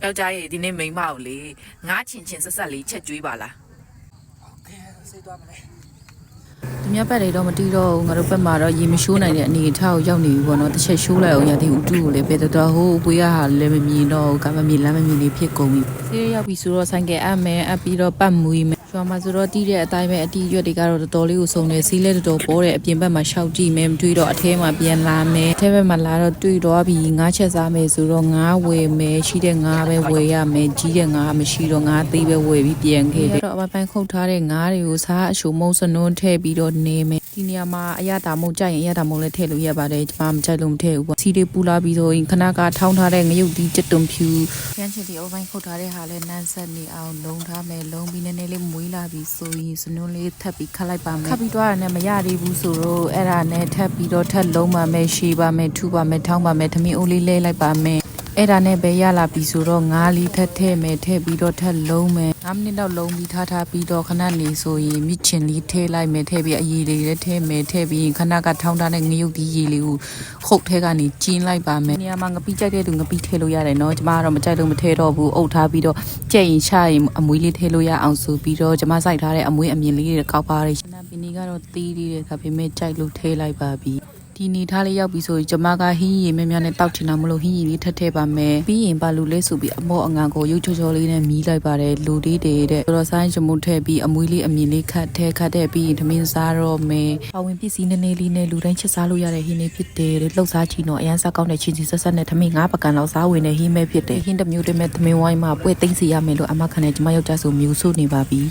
ယောက်ျားရဲ့ဒီနေ့မိန်းမကိုလေငါးချင်ဆက်ဆက်လေးချက်ကျွေးပါလား ကဲစိတ်သွားမလဲ သူများပတ်တွေတော့မတီးတော့ငါတို့ဘက်မှာတော့ရေမရှိုးနိုင်တဲ့အနေအထားကိုရောက်နေပြီပေါ့နော်တစ်ချက်ရှိုးလိုက်အောင်ရသည်ဥတုကိုလည်းပဲတော်ဟိုးအပွေးကဟာလည်းမမြင်တော့ကမမြင်လမ်းမမြင်နေဖြစ်ကုန်ပြီဆေးရောက်ပြီဆိုတော့ဆိုင်ကယ်အပ်မယ်အပ်ပြီးတော့ပတ်မွေးမယ်ရွာမှာဆိုတော့တီးတဲ့အတိုင်းပဲအတီးရွက်တွေကတော့တော်တော်လေးကိုစုံနေစီးလဲတော်တော်ပေါ်တဲ့အပြင်ဘက်မှာရှောက်ကြည့်မယ်တွေးတော့အထဲမှာပြန်လာမယ်အထဲဘက်မှာလာတော့တွေးတော့ပြီးငါးချက်စားမယ်ဆိုတော့ငါးဝယ်မယ်ရှိတဲ့ငါးပဲဝယ်ရမယ်ကြီးတဲ့ငါးမရှိတော့ငါးသေးပဲဝယ်ပြီးပြန်ခဲ့တယ်တော့အပိုင်းခုတ်ထားတဲ့ငါးတွေကိုစားအရှုံမုံစနွန်းထည့်ပြီးတော့နေမယ်ဒီနေရာမှာအရသာမုံကြိုက်ရင်အရသာမုံလည်းထည့်လို့ရပါတယ်ကျမမကြိုက်လို့မထည့်ဘူးပေါ့စီတွေပူလာပြီးဆိုရင်ခဏကထောင်းထားတဲ့ငရုတ်ဒီကြက်သွန်ဖြူရမ်းချစ်ဒီအပိုင်းခုတ်ထားတဲ့ဟာလည်းနန်းဆက်နေအောင်လုံးထားမယ်လုံးပြီးနည်းနည်းလေးမွေးလာပြီးဆိုရင်စနွန်းလေးထပ်ပြီးခတ်လိုက်ပါမယ်ခတ်ပြီးတော့လည်းမရသေးဘူးဆိုတော့အဲ့ဒါနဲ့ထပ်ပြီးတော့ထပ်လုံးပါမယ်ရှည်ပါမယ်ထူပါမယ်ထောင်းပါမယ်သမီးအိုးလေးလဲလိုက်ပါမယ်အဲ့ဒါနဲ့ပဲရလာပြီဆိုတော့ငါးလေးထပ်ထည့်မယ်ထည့်ပြီးတော့ထပ်လုံးမယ်9မိနစ်တော့လုံးပြီးထားပြီးတော့ခဏနေဆိုရင်မြစ်ချင်လေးထည့်လိုက်မယ်ထည့်ပြီးအရည်လေးလည်းထည့်မယ်ထည့်ပြီးရင်ခဏကထောင်းထားတဲ့ငရုတ်ဒီရည်လေးကိုခုတ်ထဲကနေကျင်းလိုက်ပါမယ်နေရာမှာငပိကြိုက်တဲ့သူငပိထည့်လို့ရတယ်နော်ကျမကတော့မကြိုက်လို့မထည့်တော့ဘူးအုပ်ထားပြီးတော့ကြက်ရင်ချရင်အမွေးလေးထည့်လို့ရအောင်ဆိုပြီးတော့ကျမစိုက်ထားတဲ့အမွေးအမြင်လေးတွေကောက်ပါတယ်ရှနာပီနီကတော့တီးသေးတယ်ဒါပေမဲ့ကြိုက်လို့ထည့်လိုက်ပါပြီဒီနေထားလေးရောက်ပြီဆိုရင်ကျမကဟင်းရည်များများနဲ့တောက်ချင်တာမလို့ဟင်းရည်လေးထပ်ထည့်ပါမယ်ပြီးရင်ဘာလို့လဲဆိုပြီးအမောအငံကိုရုပ်ချောချောလေးနဲ့မီးလိုက်ပါတယ်လူလေးတွေတဲ့တော်ဆိုင်ချမုတ်ထည့်ပြီးအမွေးလေးအမြင်လေးခတ်ထည့်ပြီးရင်သမင်းစားတော့မယ်ပဝင်ပစ္စည်းနည်းနည်းလေးနဲ့လူတိုင်းချက်စားလို့ရတဲ့ဟင်းလေးဖြစ်တယ်လှုပ်စားချီတော့အရန်စားကောင်းတဲ့ချင်းစီဆက်ဆက်နဲ့သမင်း9ပကံလောက်စားဝင်တဲ့ဟင်းပဲဖြစ်တယ်ဟင်းတစ်မျိုးတည်းမဲ့သမင်းဝိုင်းမှာပွဲသိမ့်စီရမယ်လို့အမခံနဲ့ကျမယောက်ျားဆိုမျိုးဆိုနေပါပြီ